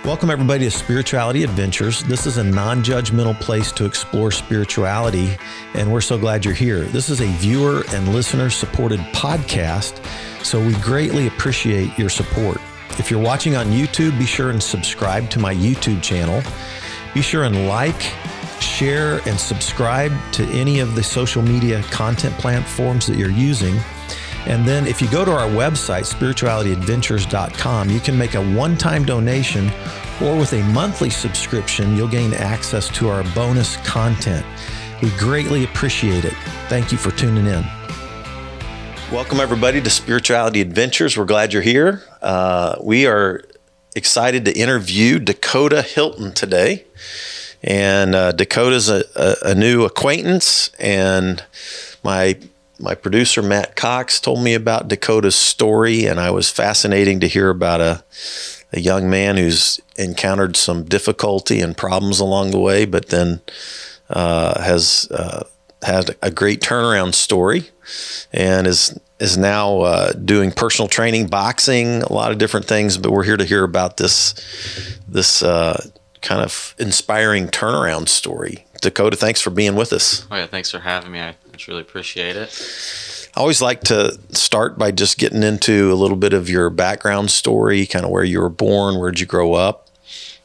Welcome, everybody, to Spirituality Adventures. This is a non-judgmental place to explore spirituality, and we're so glad you're here. This is a viewer and listener-supported podcast, so we greatly appreciate your support. If you're watching on YouTube, be sure and subscribe to my YouTube channel. Be sure and like, share, and subscribe to any of the social media content platforms that you're using. And then if you go to our website, spiritualityadventures.com, you can make a one-time donation, or with a monthly subscription, you'll gain access to our bonus content. We greatly appreciate it. Thank you for tuning in. Welcome, everybody, to Spirituality Adventures. We're glad you're here. We are excited to interview Dakota Hylton today. And Dakota's a new acquaintance, and my producer, Matt Cox, told me about Dakota's story, and I was fascinating to hear about a young man who's encountered some difficulty and problems along the way, but then has had a great turnaround story and is now doing personal training, boxing, a lot of different things. But we're here to hear about this kind of inspiring turnaround story. Dakota, thanks for being with us. Oh yeah, thanks for having me. I truly appreciate it. I always like to start by just getting into a little bit of your background story, kind of where you were born, where'd you grow up,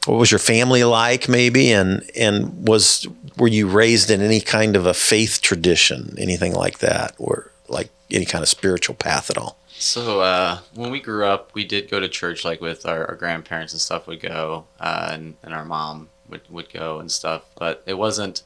what was your family like, maybe, and were you raised in any kind of a faith tradition, anything like that, or like any kind of spiritual path at all? So when we grew up, we did go to church, like with our grandparents and stuff would go, and our mom would go and stuff. But it wasn't,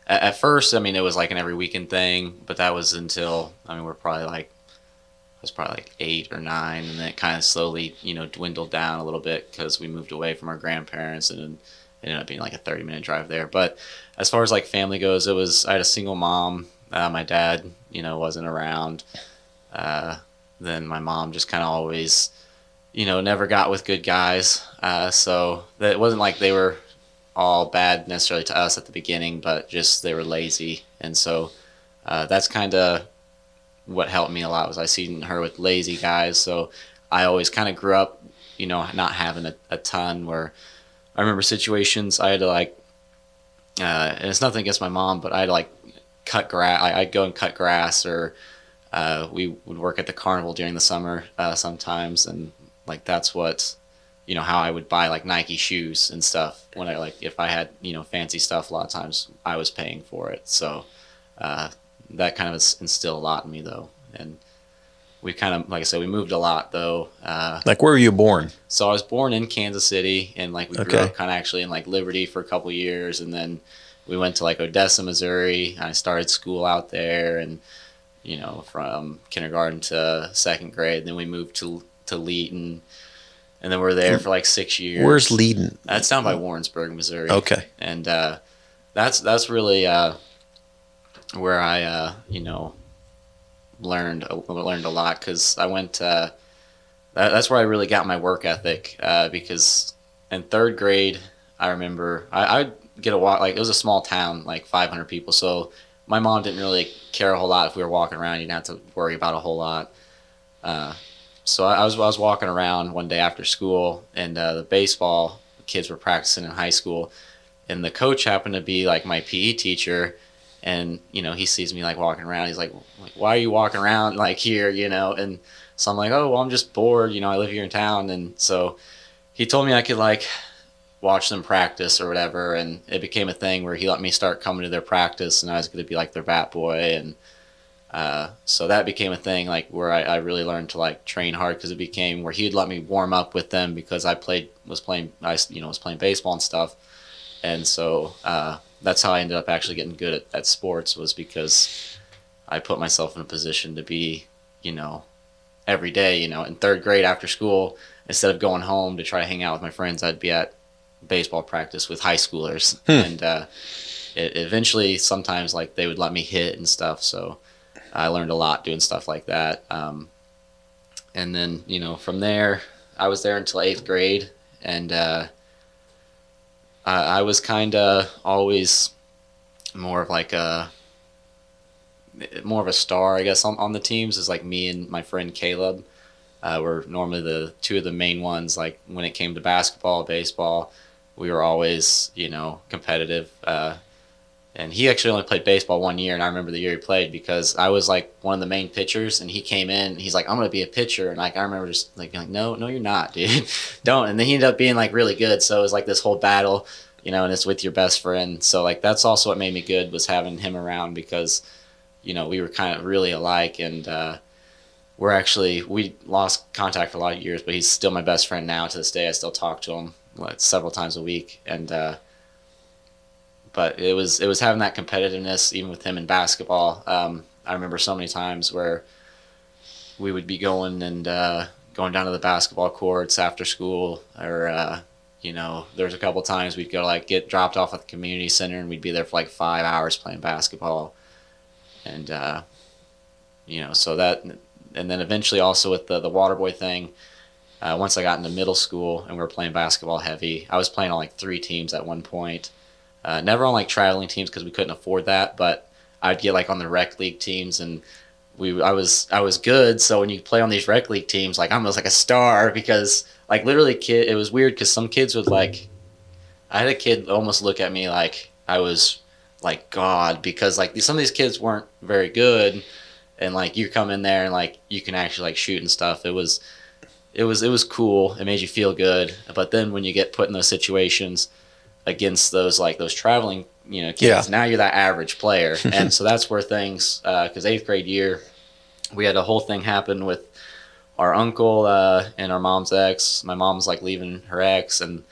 at first, I mean, it was like an every weekend thing, but that was until, I mean, I was probably like 8 or 9, and then it kind of slowly, dwindled down a little bit because we moved away from our grandparents, and it ended up being like a 30-minute drive there. But as far as like family goes, I had a single mom. My dad, wasn't around. Then my mom just kind of always, never got with good guys. So that it wasn't like they were all bad necessarily to us at the beginning, but just they were lazy. And so that's kind of what helped me a lot, was I seen her with lazy guys. So I always kind of grew up, not having a ton, where I remember situations I had to like, and it's nothing against my mom, but I had to like cut grass. I'd go and cut grass, or we would work at the carnival during the summer sometimes, and like that's what, how I would buy like Nike shoes and stuff. When if I had fancy stuff, a lot of times I was paying for it. So that kind of instilled a lot in me, though. And we kind of, like I said, we moved a lot, though. Like, where were you born? So I was born in Kansas City, and like we grew up kind of actually in like Liberty for a couple of years, and then we went to like Odessa, Missouri. I started school out there, and from kindergarten to second grade. Then we moved to Hylton, and then we're there for like 6 years. Where's Hylton? That's down by Warrensburg, Missouri. Okay. And that's really where I learned a lot, because I went. That's where I really got my work ethic, because in third grade, I remember I'd get a walk. Like, it was a small town, like 500 people, so my mom didn't really care a whole lot if we were walking around. You didn't have to worry about a whole lot. So I was walking around one day after school, and the baseball kids were practicing in high school, and the coach happened to be like my PE teacher, and he sees me like walking around. He's like, "Why are you walking around like here?" And so I'm like, "Oh, well, I'm just bored. I live here in town." And so he told me I could like watch them practice or whatever, and it became a thing where he let me start coming to their practice, and I was going to be like their bat boy. And so that became a thing, like where I really learned to like train hard, because it became where he'd let me warm up with them, because I was playing baseball and stuff. And so that's how I ended up actually getting good at sports, was because I put myself in a position to be, every day, in third grade after school, instead of going home to try to hang out with my friends, I'd be at baseball practice with high schoolers. And it eventually, sometimes like they would let me hit and stuff. So I learned a lot doing stuff like that. And then, from there, I was there until 8th grade, and I was kind of always more of a star, I guess, on the teams, is like me and my friend Caleb. were normally the two of the main ones. Like when it came to basketball, baseball, we were always, competitive. And he actually only played baseball 1 year, and I remember the year he played because I was like one of the main pitchers, and he came in. And he's like, "I'm gonna be a pitcher," and like I remember just like being like, "No, you're not, dude. Don't." And then he ended up being like really good. So it was like this whole battle, and it's with your best friend. So like that's also what made me good was having him around because, we were kind of really alike, and we lost contact for a lot of years, but he's still my best friend now to this day. I still talk to him like several times a week, and. But it was having that competitiveness even with him in basketball. I remember so many times where we would be going down to the basketball courts after school, or there's a couple times we'd go like get dropped off at the community center and we'd be there for like 5 hours playing basketball, and so that, and then eventually also with the water boy thing. Once I got into middle school and we were playing basketball heavy, I was playing on like 3 teams at one point. Never on like traveling teams because we couldn't afford that, but I'd get like on the rec league teams, and I was good. So when you play on these rec league teams, like I'm almost like a star because like literally it was weird because some kids would like, I had a kid almost look at me like I was like God because like some of these kids weren't very good, and like you come in there and like you can actually like shoot and stuff. It was cool. It made you feel good. But then when you get put in those situations against those traveling kids, now you're that average player. And so that's where things, because 8th grade year we had a whole thing happen with our uncle and our mom's ex. My mom's like leaving her ex, and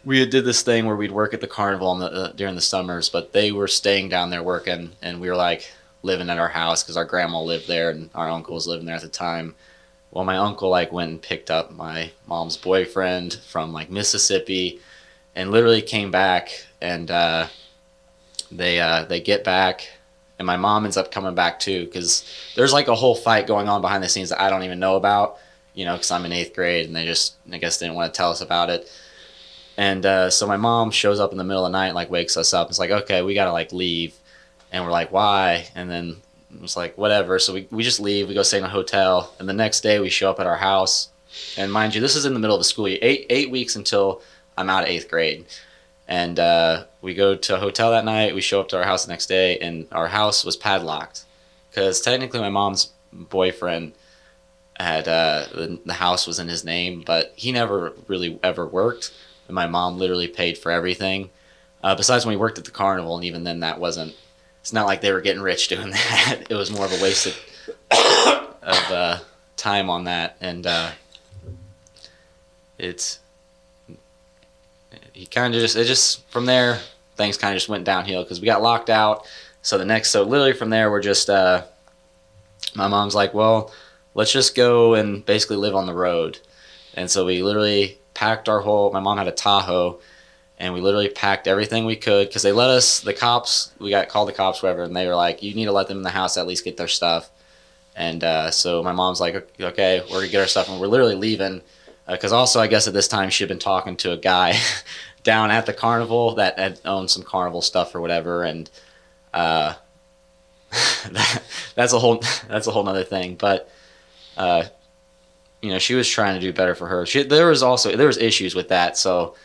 we did this thing where we'd work at the carnival during the summers, but they were staying down there working, and we were like living at our house because our grandma lived there and our uncle was living there at the time. Well, my uncle like went and picked up my mom's boyfriend from like Mississippi and literally came back, and they get back, and my mom ends up coming back too because there's like a whole fight going on behind the scenes that I don't even know about, because I'm in 8th grade, and they just, I guess, didn't want to tell us about it. And so my mom shows up in the middle of the night, like wakes us up. It's like, okay, we gotta like leave, and we're like, why? And then it's like, whatever. So we just leave. We go stay in a hotel, and the next day we show up at our house, and mind you, this is in the middle of the school year, eight weeks until I'm out of 8th grade. And we go to a hotel that night. We show up to our house the next day, and our house was padlocked because technically my mom's boyfriend had the house was in his name, but he never really ever worked. And my mom literally paid for everything. Besides when we worked at the carnival, and even then that wasn't. It's not like they were getting rich doing that. It was more of a waste of time on that, and from there things kind of just went downhill because we got locked out. So literally from there we're just my mom's like, well, let's just go and basically live on the road. And so we literally packed my mom had a Tahoe, and we literally packed everything we could because they let us, we got called the cops, whatever, and they were like, you need to let them in the house to at least get their stuff. And so my mom's like, okay, we're gonna get our stuff, and we're literally leaving. Because also, I guess at this time she had been talking to a guy down at the carnival that had owned some carnival stuff or whatever, and that's a whole nother thing. But she was trying to do better for her. There was issues with that. So,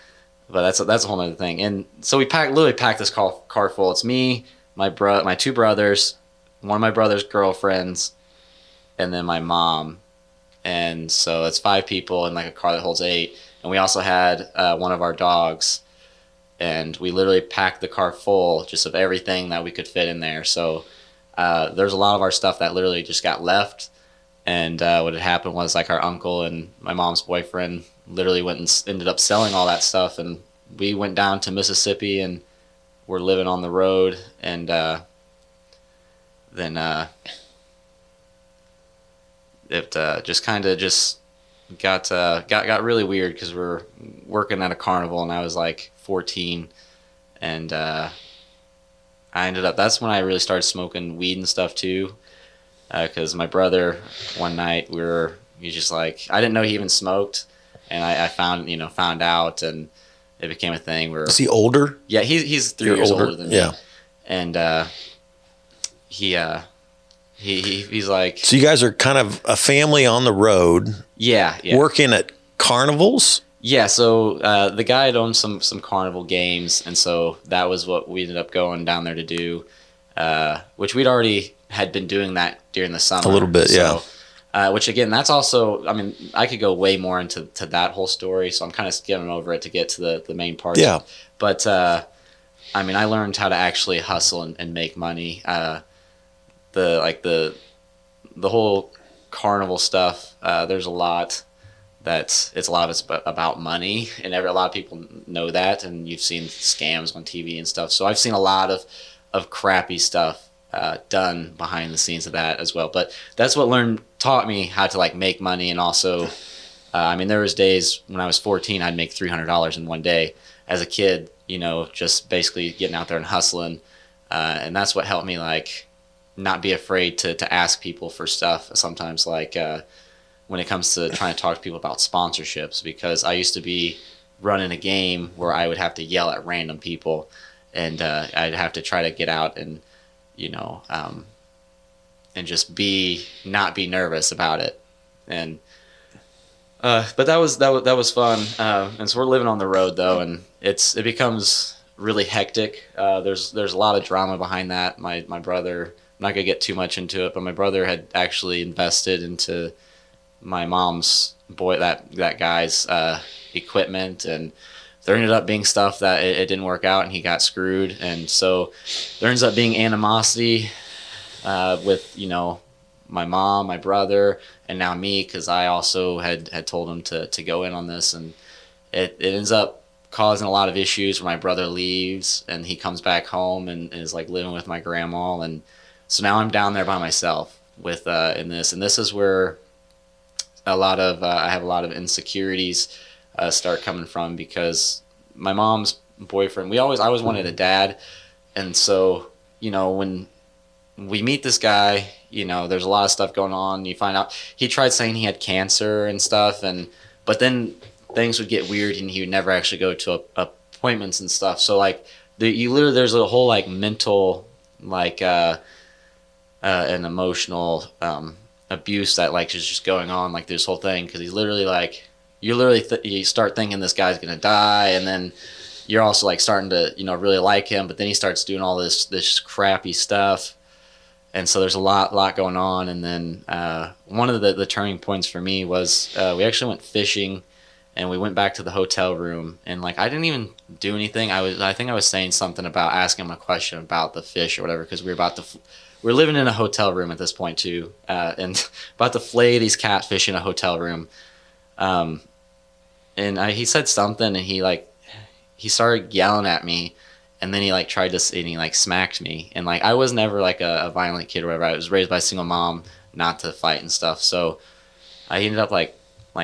but that's a whole nother thing. And so we literally packed this car full. It's me, my 2 brothers, one of my brother's girlfriends, and then my mom. And so it's 5 people in like a car that holds 8. And we also had one of our dogs, and we literally packed the car full just of everything that we could fit in there. So there's a lot of our stuff that literally just got left. And what had happened was like our uncle and my mom's boyfriend literally went and ended up selling all that stuff. And we went down to Mississippi and we're living on the road. And then it just kind of just got really weird because we're working at a carnival, and I was like 14, and that's when I really started smoking weed and stuff too, because my brother, one night he's just like, I didn't know he even smoked, and I found out, and it became a thing where. Is he older? Yeah, he's 3 years older than me. Yeah. And He's like, So you guys are kind of a family on the road, yeah. working at carnivals. Yeah, so the guy had owned some carnival games, and so that was what we ended up going down there to do, which we'd already had been doing that during the summer. A little bit, yeah. Which again, that's also, I mean, I could go way more into that whole story, so I'm kind of skimming over it to get to the main parts. Yeah. But I mean, I learned how to actually hustle and make money. The whole carnival stuff. There's a lot. It's a lot of about money, and a lot of people know that, and you've seen scams on TV and stuff. So I've seen a lot of crappy stuff done behind the scenes of that as well. But that's what taught me how to like make money, and also, I mean, there was days when I was 14, I'd make $300 in one day as a kid. Just basically getting out there and hustling, and that's what helped me like not be afraid to ask people for stuff sometimes, like when it comes to trying to talk to people about sponsorships, because I used to be running a game where I would have to yell at random people, and I'd have to try to get out and and just not be nervous about it. And but that was fun, and so we're living on the road though, and it becomes really hectic. There's a lot of drama behind that. My brother, I'm not gonna get too much into it, but my brother had actually invested into my mom's that guy's equipment, and there ended up being stuff that it didn't work out, and he got screwed, and so there ends up being animosity with my mom, my brother, and now me, because I also had told him to go in on this, and it ends up causing a lot of issues where my brother leaves and he comes back home and is like living with my grandma, and so now I'm down there by myself with in this, and this is where I have a lot of insecurities start coming from, because my mom's boyfriend, I always wanted a dad, and so when we meet this guy, there's a lot of stuff going on. You find out he tried saying he had cancer and stuff, but then things would get weird, and he would never actually go to appointments and stuff. So like there's a whole like mental like and emotional abuse that like is just going on, like this whole thing, because he's literally like you start thinking this guy's gonna die, and then you're also like starting to really like him, but then he starts doing all this crappy stuff, and so there's a lot going on. And then one of the turning points for me was we actually went fishing, and we went back to the hotel room, and like I didn't even do anything. I think I was saying something about asking him a question about the fish or whatever, because we were living in a hotel room at this point too, and about to flay these catfish in a hotel room. And he said something, and he started yelling at me, and then he like tried to, and he like smacked me. And like I was never like a violent kid or whatever. I was raised by a single mom, not to fight and stuff. So I ended up like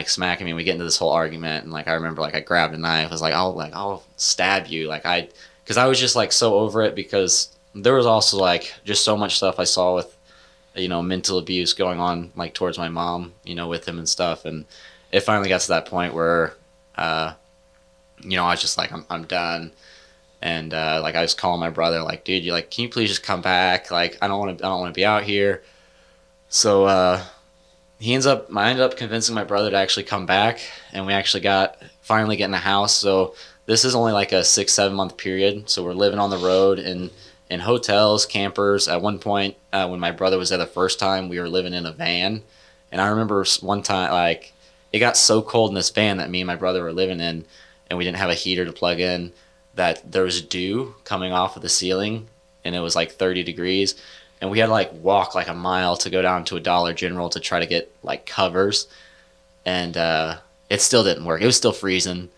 smacking me, and we get into this whole argument. And like I remember like I grabbed a knife. I was like, I'll stab you, because I was just like so over it, because there was also like just so much stuff I saw with mental abuse going on like towards my mom, with him and stuff. And it finally got to that point where I was just like, I'm done. And like I was calling my brother, like, dude, can you please just come back? Like I don't want to be out here. So I ended up convincing my brother to actually come back, and we actually finally get in a house. So this is only like a 6-7 month period. So we're living on the road in hotels, campers. At one point, when my brother was there the first time, we were living in a van. And I remember one time, like, it got so cold in this van that me and my brother were living in, and we didn't have a heater to plug in, that there was dew coming off of the ceiling, and it was like 30 degrees. And we had to like walk like a mile to go down to a Dollar General to try to get like covers. And it still didn't work. It was still freezing.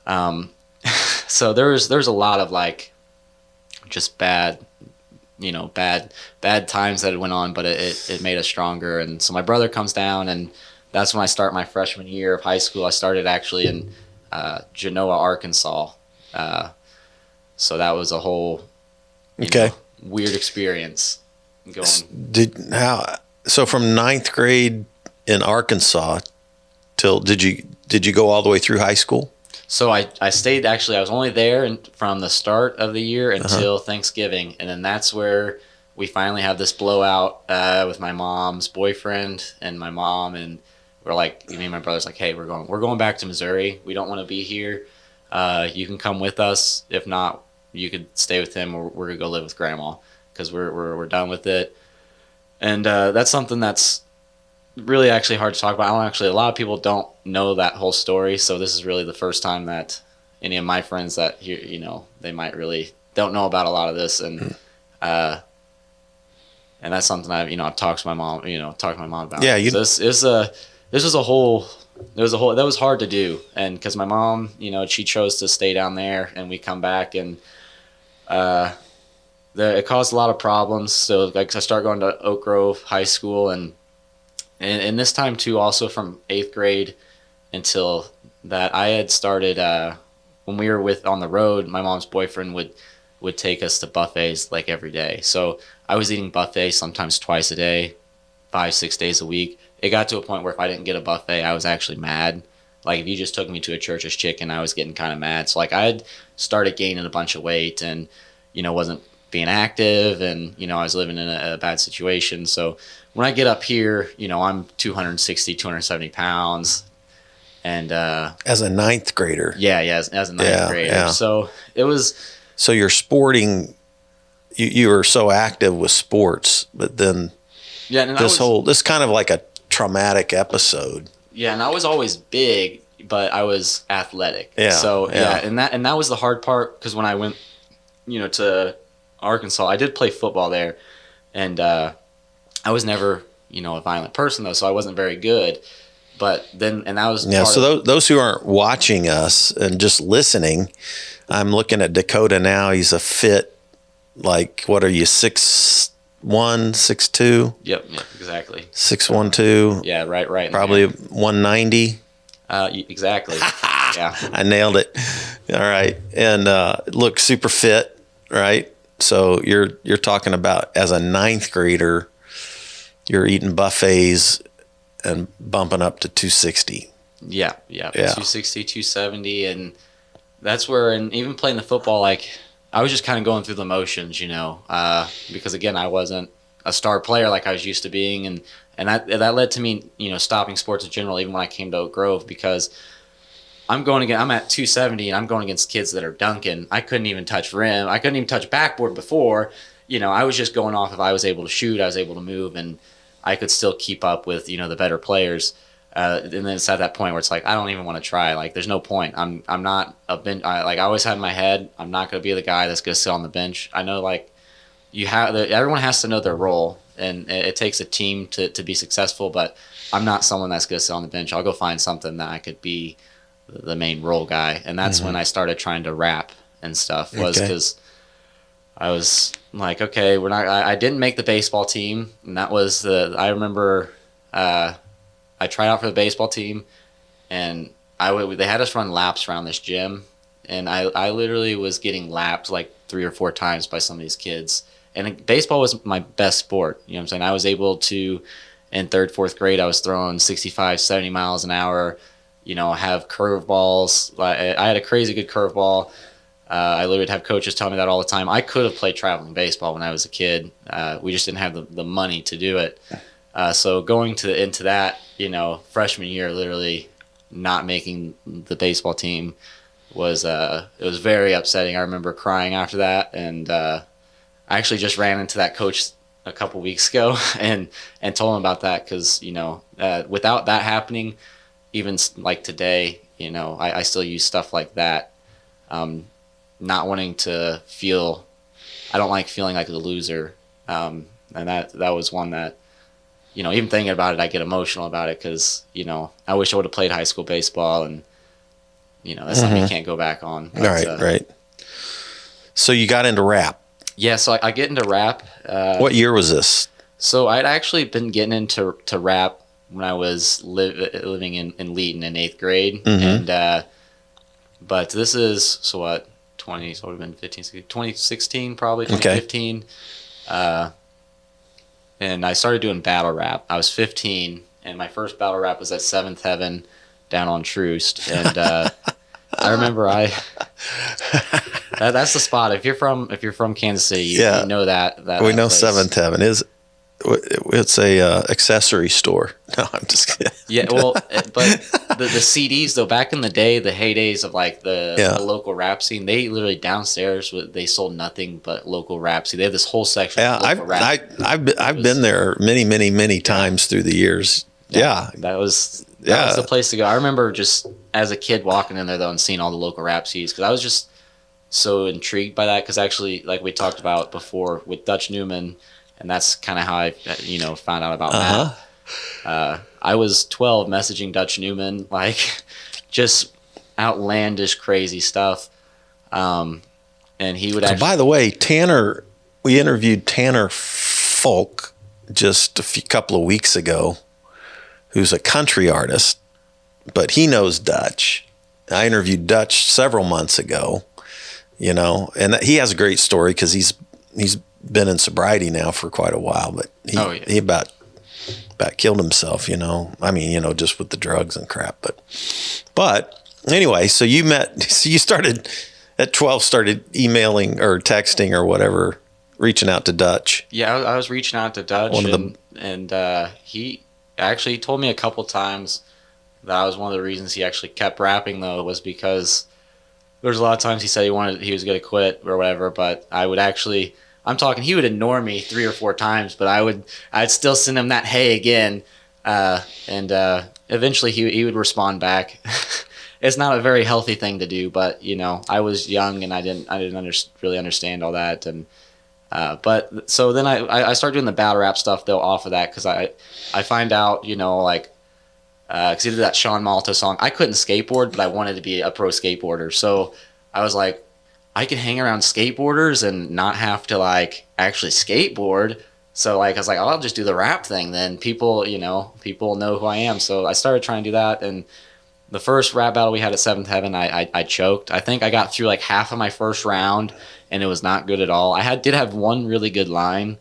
So there's a lot of like just bad times that it went on, but it made us stronger. And so my brother comes down, and that's when I start my freshman year of high school. I started actually in Genoa, Arkansas. So that was a whole weird experience going. So from ninth grade in Arkansas till did you go all the way through high school? So I stayed, actually, I was only there from the start of the year until Thanksgiving. And then that's where we finally have this blowout with my mom's boyfriend and my mom, and we're like, me and my brother's like, hey, we're going back to Missouri. We don't want to be here. You can come with us. If not, you could stay with him, or we're gonna go live with grandma because we're done with it. And that's something that's really actually hard to talk about. A lot of people don't know that whole story, so this is really the first time that any of my friends that here, they might really don't know about a lot of this, and that's something I've talked to my mom, about. Yeah, that was hard to do, and because my mom, she chose to stay down there, and we come back, and it caused a lot of problems. So like I start going to Oak Grove High School, and this time too, also from 8th grade until that, I had started when we were on the road. My mom's boyfriend would take us to buffets like every day. So I was eating buffets sometimes twice a day, 5-6 days a week. It got to a point where if I didn't get a buffet, I was actually mad. Like if you just took me to a Church's Chicken, I was getting kind of mad. So like I had started gaining a bunch of weight, and wasn't being active, and I was living in a bad situation. So when I get up here, I'm 260, 270 pounds, and as a 9th grader. Yeah, as a 9th grader. Yeah. So it was. So you're sporting. You were so active with sports, but then this kind of like a traumatic episode. Yeah, and I was always big, but I was athletic. Yeah. So and that was the hard part, because when I went, to Arkansas, I did play football there, and I was never, a violent person though, so I wasn't very good. But then, and that was So those who aren't watching us and just listening, I'm looking at Dakota now. He's a fit, like, what are you, 6'1", 6'2"? Yep, exactly. 6'1", Yeah, right. Probably 190. Exactly. Yeah, I nailed it. All right, and look super fit, right? So you're talking about as a 9th grader, you're eating buffets and bumping up to 260. Yeah. 260, 270, and that's where, and even playing the football, like I was just kind of going through the motions, because again, I wasn't a star player like I was used to being, and that led to me, stopping sports in general, even when I came to Oak Grove, because I'm at 270, and I'm going against kids that are dunking. I couldn't even touch rim. I couldn't even touch backboard before. I was just going off if I was able to shoot, I was able to move, and I could still keep up with, the better players. And then it's at that point where it's like, I don't even want to try. Like, there's no point. I'm not a bench. I always had in my head, I'm not going to be the guy that's going to sit on the bench. I know, like, everyone has to know their role, and it takes a team to be successful, but I'm not someone that's going to sit on the bench. I'll go find something that I could be the main role guy. And that's when I started trying to rap and stuff, was because I was like, okay, I didn't make the baseball team. And that was I remember, I tried out for the baseball team, and they had us run laps around this gym, and I literally was getting lapped like 3 or 4 times by some of these kids. And baseball was my best sport. You know what I'm saying? I was able to, in 3rd, 4th grade, I was throwing 65, 70 miles an hour, have curveballs. I had a crazy good curveball. I literally would have coaches tell me that all the time. I could have played traveling baseball when I was a kid. We just didn't have the money to do it. So going into that, freshman year, literally not making the baseball team was it was very upsetting. I remember crying after that, and I actually just ran into that coach a couple weeks ago and told him about that, because without that happening, even like today, I still use stuff like that. Not wanting to feel, I don't like feeling like the loser, and that was one that, even thinking about it, I get emotional about it, because I wish I would have played high school baseball, and that's something you can't go back on. But, right. So you got into rap. Yeah, so I get into rap. What year was this? So I'd actually been getting into rap when I was living in Leeton in 8th grade, and but this is 20, so it would have been 2016 probably, 2015. And I started doing battle rap. I was 15, and my first battle rap was at 7th Heaven down on Troost. And I remember that That's the spot. If you're from Kansas City, you know that we that know place. Seventh Heaven is. It's a accessory store. No, I'm just kidding. Yeah, well, but the CDs though, back in the day, the heydays of like the local rap scene, they literally downstairs they sold nothing but local rap scene. They had this whole section. Yeah, of local rap. I've been there many times through the years. Yeah, that was the place to go. I remember just as a kid walking in there though and seeing all the local rap CDs because I was just so intrigued by that because actually, like we talked about before with Dutch Newman. And that's kind of how I, found out about Matt. I was 12 messaging Dutch Newman, like just outlandish, crazy stuff. And he would actually. By the way, Tanner, we interviewed Tanner Folk just a couple of weeks ago, who's a country artist, but he knows Dutch. I interviewed Dutch several months ago, and he has a great story because he's been in sobriety now for quite a while, but he about killed himself, I mean, just with the drugs and crap. But anyway, so you started at 12, started emailing or texting or whatever, reaching out to Dutch. Yeah, I was reaching out to Dutch and he actually told me a couple times that I was one of the reasons he actually kept rapping though, was because there's a lot of times he said he was going to quit or whatever, but he would ignore me 3 or 4 times, but I'd still send him that hey again, and eventually he would respond back. It's not a very healthy thing to do, but I was young and I didn't really understand all that, and but so then I started doing the battle rap stuff though off of that because I find out because he did that Sean Malta song. I couldn't skateboard, but I wanted to be a pro skateboarder, so I was like, I can hang around skateboarders and not have to actually skateboard. So I was like, I'll just do the rap thing. Then people know who I am. So I started trying to do that. And the first rap battle we had at Seventh Heaven, I choked. I think I got through half of my first round and it was not good at all. I did have one really good line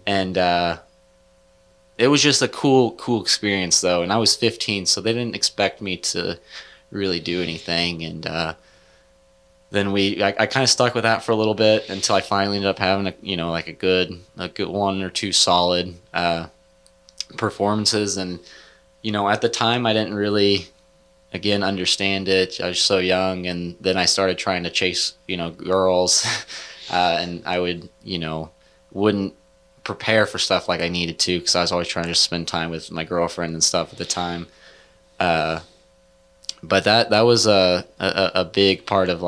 and, it was just a cool experience though. And I was 15, so they didn't expect me to really do anything. And, then I kind of stuck with that for a little bit until I finally ended up having a good 1 or 2 solid performances. And at the time I didn't really understand it. I was so young, and then I started trying to chase girls, and I wouldn't prepare for stuff like I needed to because I was always trying to just spend time with my girlfriend and stuff at the time. But that was a big part of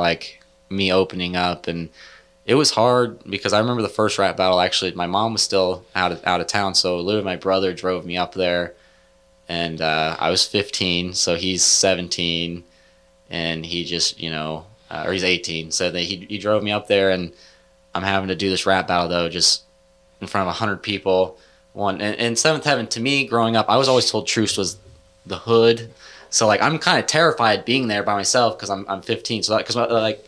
me opening up, and it was hard because I remember the first rap battle. Actually, my mom was still out of town, so literally my brother drove me up there, and I was 15, so he's 17, and he just or he's 18, so he drove me up there, and I'm having to do this rap battle though, just in front of 100 people. And Seventh Heaven, to me, growing up, I was always told Troost was the hood. So I'm kind of terrified being there by myself because I'm 15. So because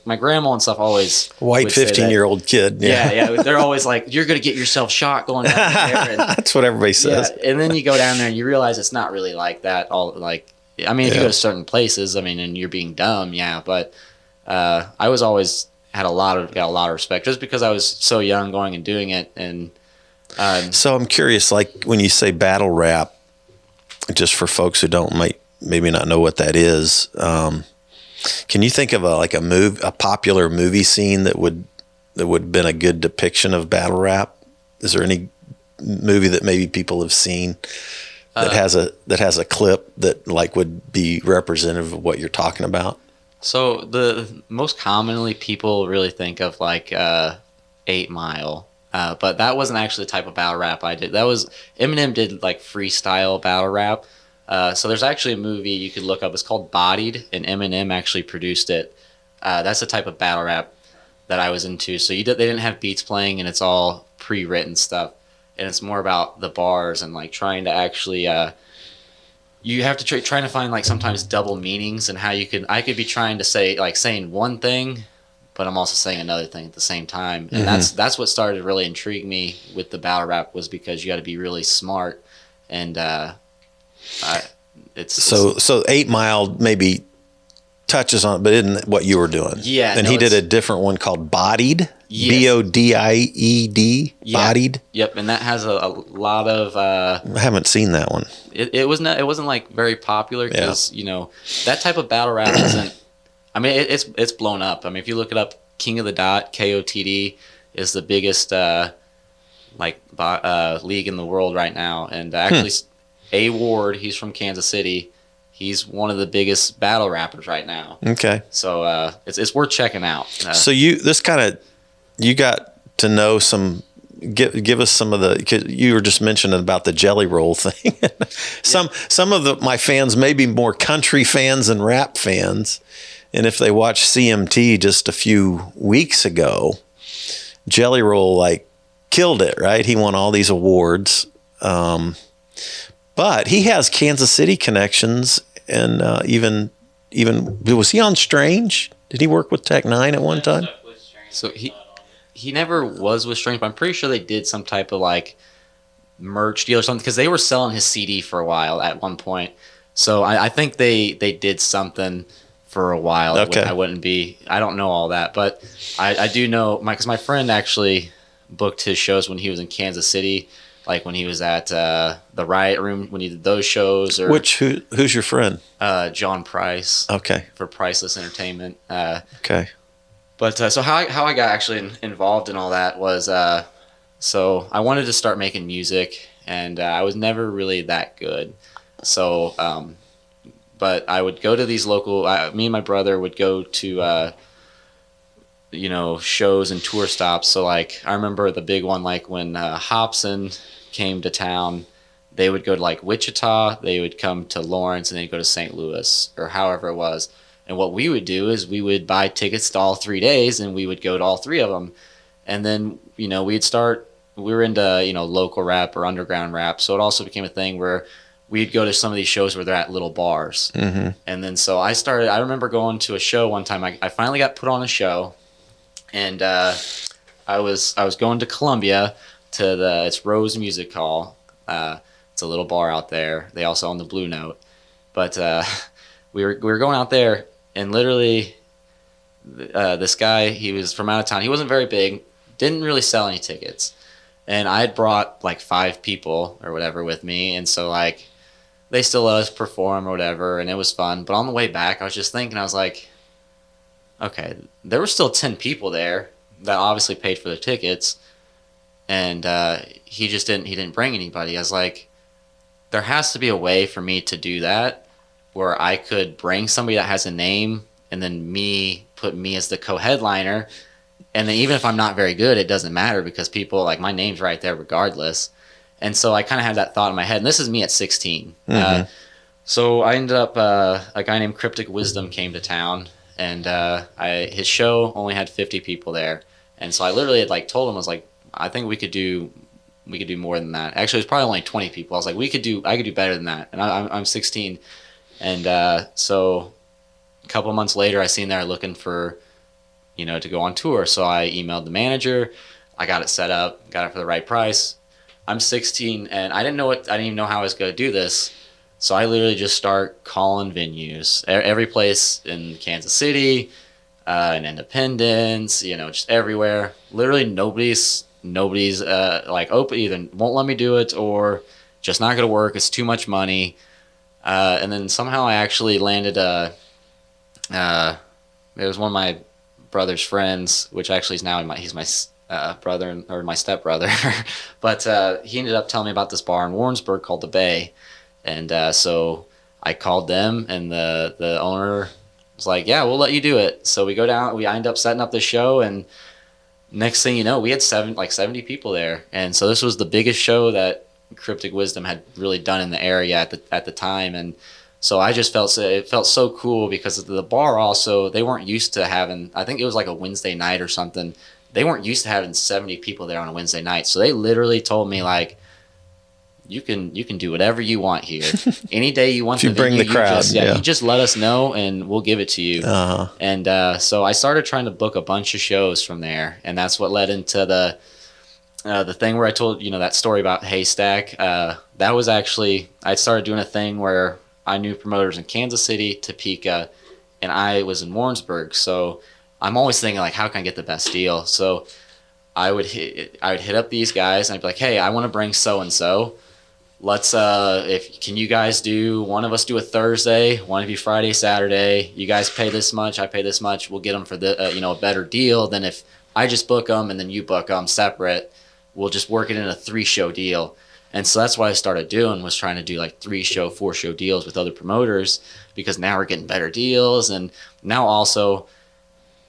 my grandma and stuff always white 15-year-old kid. Yeah. They're always like, you're gonna get yourself shot going down there. And, that's what everybody says. Yeah, and then you go down there and you realize it's not really like that. If you go to certain places, and you're being dumb, but I was always got a lot of respect just because I was so young going and doing it. And so I'm curious, when you say battle rap, just for folks who maybe not know what that is. Can you think of a popular movie scene that would have been a good depiction of battle rap? Is there any movie that maybe people have seen that has a clip that would be representative of what you're talking about? So the most commonly people really think of 8 Mile. But that wasn't actually the type of battle rap I did. That was Eminem did freestyle battle rap. So there's actually a movie you could look up. It's called Bodied, and Eminem actually produced it. That's the type of battle rap that I was into. So they didn't have beats playing, and it's all pre-written stuff. And it's more about the bars and trying to actually. You have to trying to find sometimes double meanings and how I could be trying to say saying one thing, but I'm also saying another thing at the same time. And that's what started to really intrigue me with the battle rap, was because you got to be really smart and. So 8 Mile, maybe touches on it, but isn't what you were doing. Yeah. And he did a different one called Bodied. Yes. Bodied. Yeah. Bodied. Yep. And that has a lot of. I haven't seen that one. It wasn't like very popular because that type of battle rap isn't. I mean, it's blown up. I mean, if you look it up, King of the Dot, KOTD, is the biggest league in the world right now. And actually, A Ward, he's from Kansas City. He's one of the biggest battle rappers right now. Okay. So it's worth checking out. So you got to know some. Give us some of the. 'Cause you were just mentioning about the jelly roll thing. Some of my fans may be more country fans than rap fans, and if they watched CMT just a few weeks ago, Jelly Roll killed it. Right, he won all these awards. But he has Kansas City connections, and even was he on Strange? Did he work with Tech Nine at one time? So he never was with Strange, but I'm pretty sure they did some type of merch deal or something because they were selling his CD for a while at one point. So I think they did something for a while. Okay. I don't know all that, but I do know because my friend actually booked his shows when he was in Kansas City. Like when he was at the Riot Room when he did those shows. Or who's your friend? John Price. Okay. For Priceless Entertainment. Okay. But so how I got actually involved in all that was so I wanted to start making music, and I was never really that good. So but I would go to these local. Me and my brother would go to. Shows and tour stops. So I remember the big one, when Hobson came to town, they would go to Wichita, they would come to Lawrence, and they'd go to St. Louis or however it was. And what we would do is we would buy tickets to all 3 days, and we would go to all three of them. And then, we were into, local rap or underground rap. So it also became a thing where we'd go to some of these shows where they're at little bars. Mm-hmm. And then so I remember going to a show one time. I finally got put on a show. And I was going to Columbia to it's Rose Music Hall. It's a little bar out there. They also own the Blue Note. But we were going out there, and literally this guy, he was from out of town. He wasn't very big, didn't really sell any tickets. And I had brought 5 people or whatever with me, and so they still let us perform or whatever, and it was fun. But on the way back, I was just thinking, I was like, okay, there were still 10 people there that obviously paid for the tickets, and he didn't bring anybody. I was like, there has to be a way for me to do that where I could bring somebody that has a name and then put me as the co-headliner, and then even if I'm not very good, it doesn't matter because people, my name's right there regardless. And so I kind of had that thought in my head, and this is me at 16. Mm-hmm. So I ended up, a guy named Cryptic Wisdom came to town, and his show only had 50 people there, and so I literally had told him, I was like, I think we could do more than that. Actually, it was probably only 20 people. I was like, I could do better than that, and I'm 16, and so a couple of months later, I seen they're looking for, to go on tour. So I emailed the manager, I got it set up, got it for the right price. I'm 16, and I didn't even know how I was gonna do this. So I literally just start calling venues, every place in Kansas City, in Independence, just everywhere. Literally nobody's open, either won't let me do it or just not gonna work. It's too much money. And then somehow I actually landed it was one of my brother's friends, which actually is now he's my brother or my stepbrother, but he ended up telling me about this bar in Warrensburg called the Bay. And so I called them, and the owner was like, yeah, we'll let you do it. So we go down, we end up setting up the show, and next thing you know, we had 70 people there. And so this was the biggest show that Cryptic Wisdom had really done in the area at the time. And so I just it felt so cool because the bar also, they weren't used to having, I think it was a Wednesday night or something. They weren't used to having 70 people there on a Wednesday night. So they literally told me you can do whatever you want here. Any day you want to bring the crowd. You just let us know and we'll give it to you. Uh-huh. And so I started trying to book a bunch of shows from there, and that's what led into the thing where I told that story about Haystack. That was actually, I started doing a thing where I knew promoters in Kansas City, Topeka, and I was in Warrensburg. So I'm always thinking like, how can I get the best deal? So I would hit up these guys and I'd be like, hey, I want to bring so and so. Let's can you guys do, one of us do a Thursday, one of you Friday, Saturday. You guys pay this much, I pay this much. We'll get them for the a better deal than if I just book them and then you book them separate. We'll just work it in a 3-show deal. And so that's what I started doing, was trying to do like 3-show, 4-show deals with other promoters, because now we're getting better deals. And now also,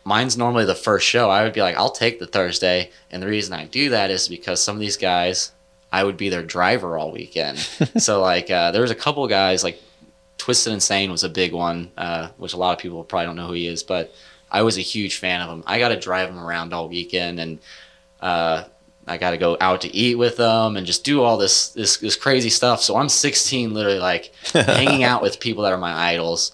mine's normally the first show. I would be like, I'll take the Thursday. And the reason I do that is because some of these guys, I would be their driver all weekend. So like there was a couple of guys, like Twisted Insane was a big one, which a lot of people probably don't know who he is, but I was a huge fan of him. I got to drive him around all weekend, and I got to go out to eat with them and just do all this crazy stuff. So I'm 16, literally like hanging out with people that are my idols.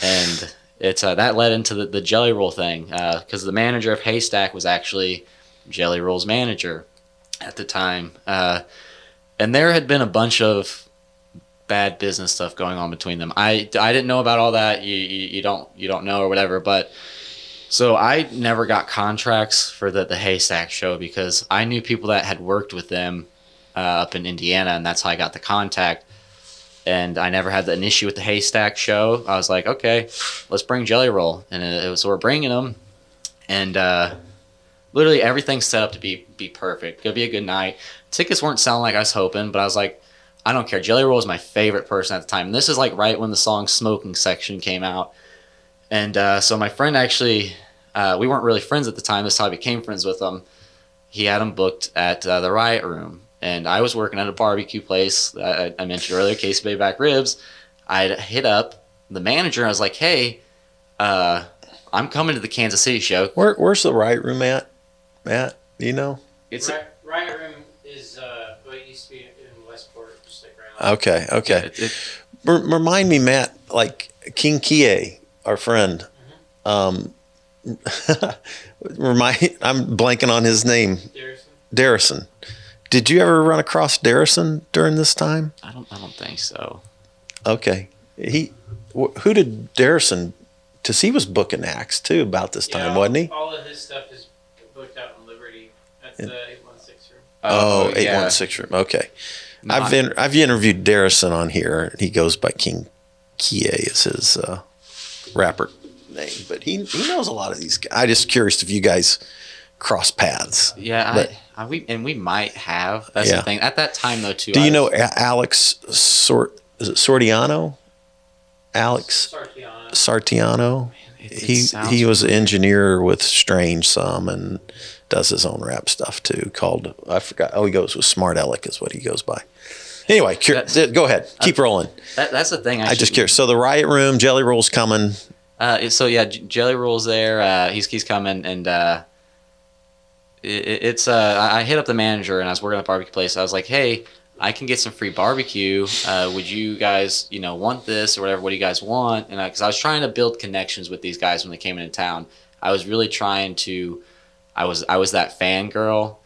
And it's that led into the Jelly Roll thing, because the manager of Haystack was actually Jelly Roll's manager at the time. And there had been a bunch of bad business stuff going on between them. I didn't know about all that. You don't know or whatever, but so I never got contracts for the Haystack show, because I knew people that had worked with them up in Indiana, and that's how I got the contact. And I never had an issue with the Haystack show. I was like, okay, let's bring Jelly Roll. And so we're bringing them, and literally everything's set up to be perfect. Gonna be a good night. Tickets weren't selling like I was hoping, but I was like, I don't care. Jelly Roll was my favorite person at the time. And this is like right when the song Smoking Section came out. And so my friend actually, we weren't really friends at the time. This is how I became friends with him. He had him booked at the Riot Room. And I was working at a barbecue place I mentioned earlier, Casey Bay Back Ribs. I'd hit up the manager, and I was like, hey, I'm coming to the Kansas City show. Where's the Riot Room at, Matt? Do you know? It's Riot Room is it used to be in Westport, just like right. Okay. Yeah, Remind me, Matt, like King Kie, our friend. Mm-hmm. I'm blanking on his name. Darrison. Did you ever run across Darrison during this time? I don't think so. Okay. Who did Darrison? Because he was booking acts too about this time, wasn't he? All of his stuff is booked out in Liberty at the 816 room. Oh, yeah. 816 room. Okay. I've interviewed Darrison on here. He goes by King Kie is his rapper name, but he knows a lot of these guys. I'm just curious if you guys cross paths. Yeah, we might have. That's the thing. At that time, though, too. Do you know Alex is it Sortiano? Alex Sartiano. He was an engineer with Strange some, and does his own rap stuff too. Called, I forgot. Oh, he goes with Smart Alec is what he goes by. Anyway, go ahead. Keep rolling. That's the thing. I just curious. So the Riot Room, Jelly Roll's coming. So yeah, Jelly Roll's there. He's coming, and I hit up the manager, and I was working at a barbecue place. I was like, hey, I can get some free barbecue. Would you guys, want this or whatever? What do you guys want? And because I was trying to build connections with these guys when they came into town. I was really trying to. I was that fangirl,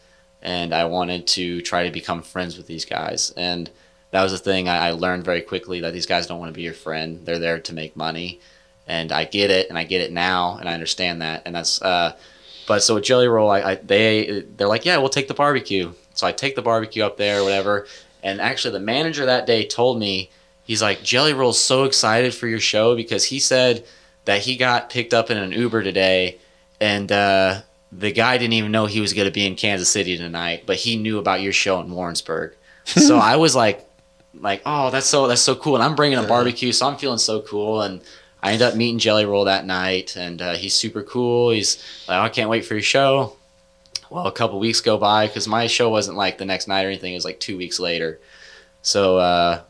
and I wanted to try to become friends with these guys. And that was the thing I learned very quickly, that these guys don't want to be your friend. They're there to make money. And I get it, and I get it now, and I understand that. And that's, but so with Jelly Roll, they're like, yeah, we'll take the barbecue. So I take the barbecue up there or whatever. And actually the manager that day told me, he's like, Jelly Roll's so excited for your show, because he said that he got picked up in an Uber today, and the guy didn't even know he was going to be in Kansas City tonight, but he knew about your show in Warrensburg. So I was like, oh, that's so cool. And I'm bringing a barbecue, so I'm feeling so cool. And I ended up meeting Jelly Roll that night, and he's super cool. He's like, oh, I can't wait for your show. Well, a couple weeks go by, because my show wasn't like the next night or anything. It was like 2 weeks later. So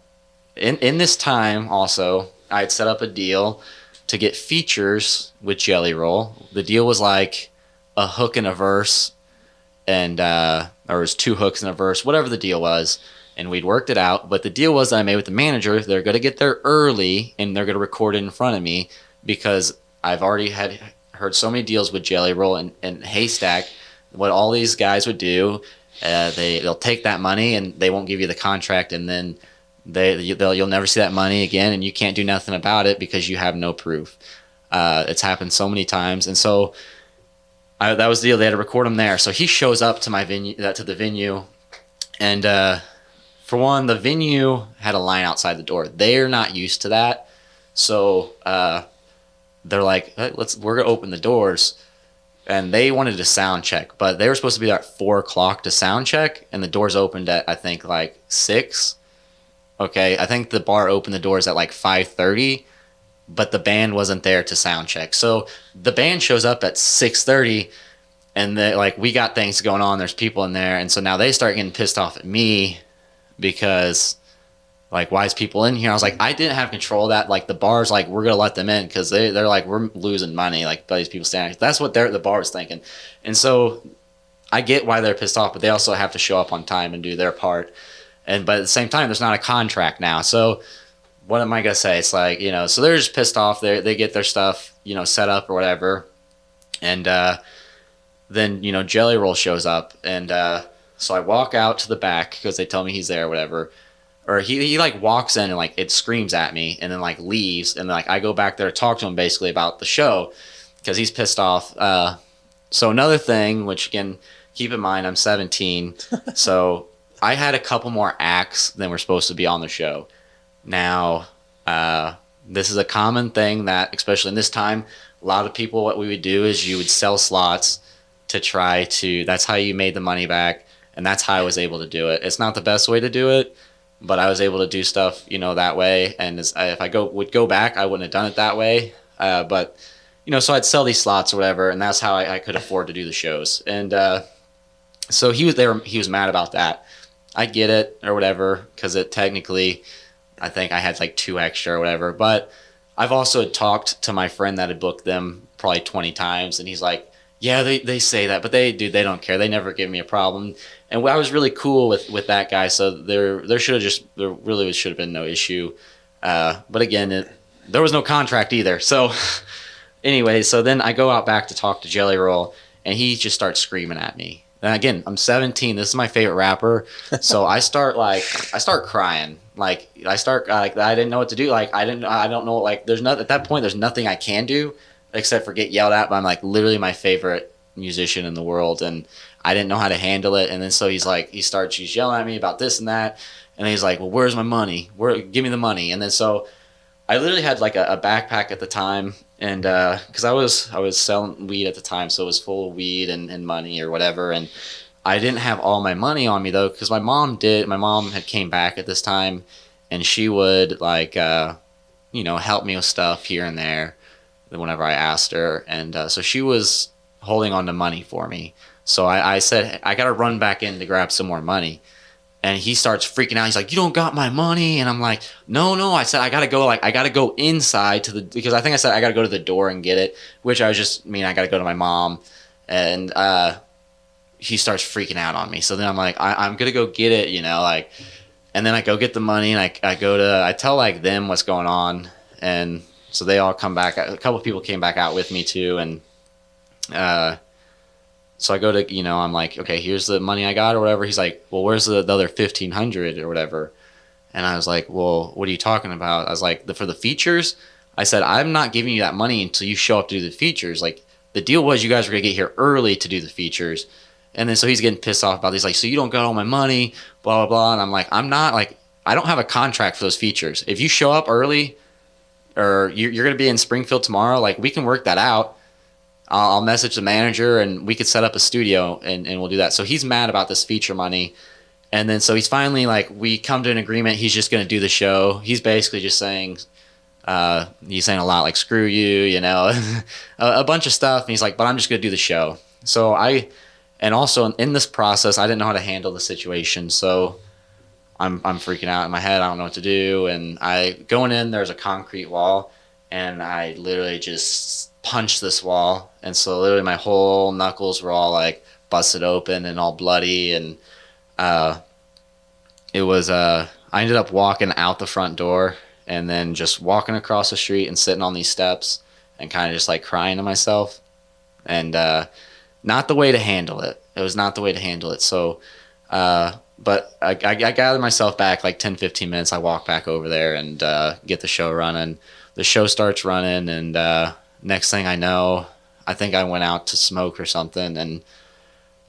in this time also, I had set up a deal to get features with Jelly Roll. The deal was like a hook and a verse, and or it was 2 hooks and a verse, whatever the deal was. And we'd worked it out. But the deal was that I made with the manager, they're going to get there early, and they're going to record it in front of me, because I've already heard so many deals with Jelly Roll and Haystack. What all these guys would do, they'll take that money and they won't give you the contract, and then you'll never see that money again, and you can't do nothing about it because you have no proof. It's happened so many times. And so that was the deal. They had to record him there. So he shows up to my venue, to the venue. And for one, the venue had a line outside the door. They're not used to that. So they're like, hey, we're going to open the doors. And they wanted to sound check, but they were supposed to be there at 4:00 to sound check. And the doors opened at, I think, like 6. Okay. I think the bar opened the doors at like 5:30, but the band wasn't there to sound check. So the band shows up at 6:30, and they like, we got things going on. There's people in there. And so now they start getting pissed off at me because, like, why is people in here? I was like, I didn't have control of that. Like, the bar's like, we're going to let them in because they're like, we're losing money. Like, by these people standing. That's what the bar is thinking. And so I get why they're pissed off, but they also have to show up on time and do their part. But at the same time, there's not a contract now. So what am I going to say? It's like, so they're just pissed off. They get their stuff, set up or whatever. And then, Jelly Roll shows up. And so I walk out to the back because they tell me he's there or whatever. Or he like walks in and like it screams at me and then like leaves. And then like I go back there to talk to him basically about the show because he's pissed off. So another thing, which again, keep in mind, I'm 17. So I had a couple more acts than were supposed to be on the show. Now, this is a common thing that, especially in this time, a lot of people, what we would do is you would sell slots to try to, that's how you made the money back. And that's how I was able to do it. It's not the best way to do it, but I was able to do stuff, that way. And if I would go back, I wouldn't have done it that way. But, so I'd sell these slots or whatever, and that's how I could afford to do the shows. And so he was there. He was mad about that. I get it or whatever, because it technically, I think I had like 2 extra or whatever. But I've also talked to my friend that had booked them probably 20 times, and he's like, yeah, they say that, but they don't care. They never give me a problem. And I was really cool with that guy, so there really should have been no issue. But again, there was no contract either. So anyway, so then I go out back to talk to Jelly Roll, and he just starts screaming at me. And again, I'm 17. This is my favorite rapper. So I start crying. I didn't know what to do. Like, I don't know. Like, at that point, there's nothing I can do except for get yelled at by like literally my favorite musician in the world. And I didn't know how to handle it. And then so he's yelling at me about this and that. And he's like, well, where's my money? Give me the money. And then so I literally had like a backpack at the time. And because I was selling weed at the time, so it was full of weed and money or whatever. And I didn't have all my money on me though, because my mom had came back at this time, and she would like help me with stuff here and there whenever I asked her. And so she was holding on to money for me. So I said, I got to run back in to grab some more money. And he starts freaking out. He's like, you don't got my money. And I'm like, no. I said, I got to go inside because I think I said I got to go to the door and get it, which I got to go to my mom. And he starts freaking out on me. So then I'm like, I'm going to go get it, and then I go get the money, and I tell like them what's going on. And so they all come back. A couple of people came back out with me too. And so I go to, I'm like, okay, here's the money I got or whatever. He's like, well, where's the other 1,500 or whatever? And I was like, well, what are you talking about? I was like, for the features? I said, I'm not giving you that money until you show up to do the features. Like, the deal was you guys were going to get here early to do the features. And then so he's getting pissed off about this. Like, so you don't got all my money, blah, blah, blah. And I'm like, I don't have a contract for those features. If you show up early or you're going to be in Springfield tomorrow, like, we can work that out. I'll message the manager and we could set up a studio and we'll do that. So he's mad about this feature money. And then so he's finally like, we come to an agreement. He's just going to do the show. He's basically just saying, he's saying a lot like, screw you, a bunch of stuff. And he's like, but I'm just going to do the show. So and also in this process, I didn't know how to handle the situation. So I'm freaking out in my head. I don't know what to do. And going in, there's a concrete wall, and I literally just punched this wall. And so literally my whole knuckles were all like busted open and all bloody. And it was I ended up walking out the front door and then just walking across the street and sitting on these steps and kind of just like crying to myself. And not the way to handle it. It was not the way to handle it. So but I gathered myself back like 10-15 minutes. I walk back over there and get the show running. The show starts running, and next thing I know, I think I went out to smoke or something, and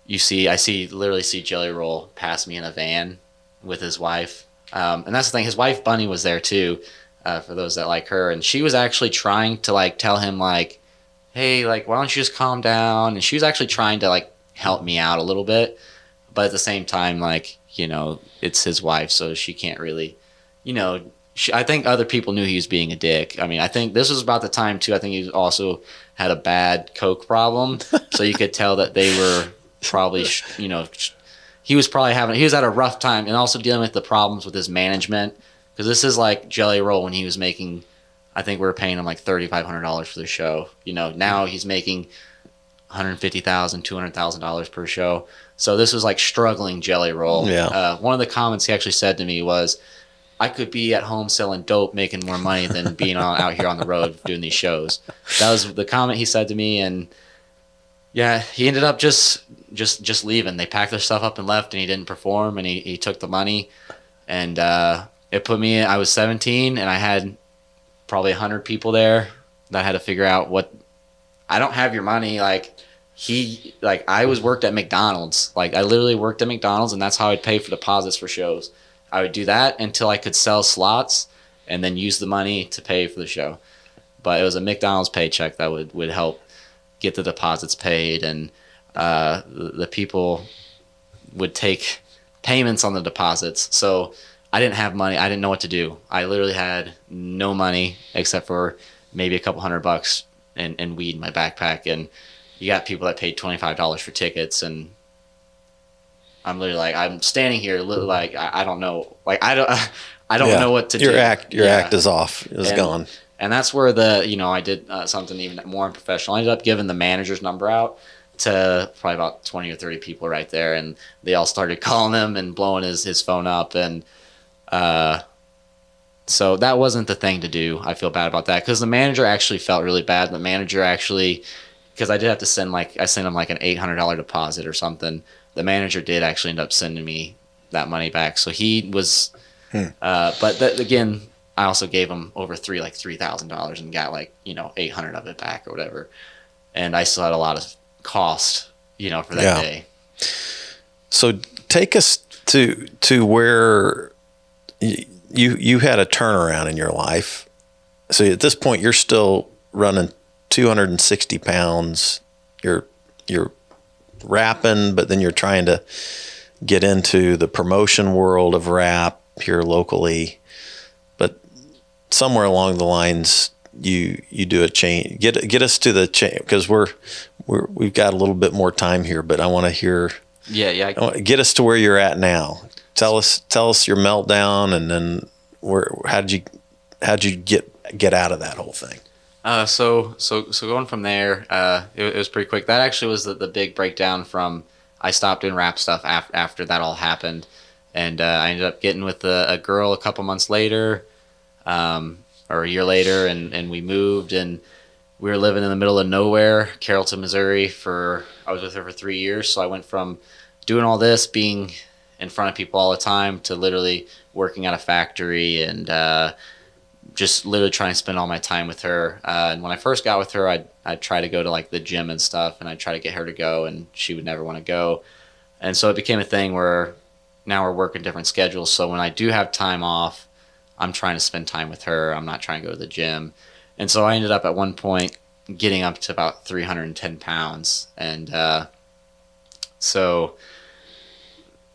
literally see Jelly Roll pass me in a van with his wife. And that's the thing. His wife Bunny was there too, for those that like her, and she was actually trying to like tell him like, hey, like, why don't you just calm down? And she was actually trying to like help me out a little bit, but at the same time, like, it's his wife, so she can't really, I think other people knew he was being a dick. I mean, I think this was about the time too. I think he also had a bad coke problem, so you could tell that they were probably, he was at a rough time, and also dealing with the problems with his management, because this is like Jelly Roll when he was making, I think we were paying him like $3,500 for the show. Now he's making $150,000, $200,000 per show. So this was like struggling Jelly Roll. Yeah. One of the comments he actually said to me was, I could be at home selling dope, making more money than being out here on the road doing these shows. That was the comment he said to me, and yeah, he ended up just leaving. They packed their stuff up and left, and he didn't perform, and he took the money, and it put me. I was 17, and I had probably 100 people there that had to figure out what. I don't have your money, I was worked at McDonald's. Like, I literally worked at McDonald's, and that's how I'd pay for deposits for shows. I would do that until I could sell slots and then use the money to pay for the show. But it was a McDonald's paycheck that would help get the deposits paid, and the people would take payments on the deposits. So I didn't have money. I didn't know what to do. I literally had no money except for maybe a couple $100 and weed in my backpack. And you got people that paid $25 for tickets, and I'm literally like, I'm standing here, like, I don't know, like, I don't know what to do. Your act is off. It's gone. And that's where I did something even more unprofessional. I ended up giving the manager's number out to probably about 20 or 30 people right there, and they all started calling him and blowing his phone up, and so that wasn't the thing to do. I feel bad about that, because the manager actually felt really bad. The manager actually, because I did have to send him like an $800 deposit or something. The manager did actually end up sending me that money back. So he was, but again, I also gave him over $3,000 and got 800 of it back or whatever. And I still had a lot of cost, for that day. So take us to where you had a turnaround in your life. So at this point, you're still running 260 pounds. You're rapping, but then you're trying to get into the promotion world of rap here locally. But somewhere along the lines, you do a change. Get us to the change, because we've got a little bit more time here. But I want to hear. Get us to where you're at now. Tell us your meltdown, and then how'd you get out of that whole thing? So going from there, it was pretty quick. That actually was the big breakdown from I stopped doing rap stuff after that all happened. And I ended up getting with a girl a couple months later, or a year later, and we moved, and we were living in the middle of nowhere, Carrollton, Missouri. I was with her for 3 years. So I went from doing all this, being in front of people all the time, to literally working at a factory and just literally trying to spend all my time with her. And when I first got with her, I'd try to go to the gym and stuff, and I'd try to get her to go, and she would never want to go. And so it became a thing where now we're working different schedules. So when I do have time off, I'm trying to spend time with her. I'm not trying to go to the gym. And so I ended up at one point getting up to about 310 pounds. And so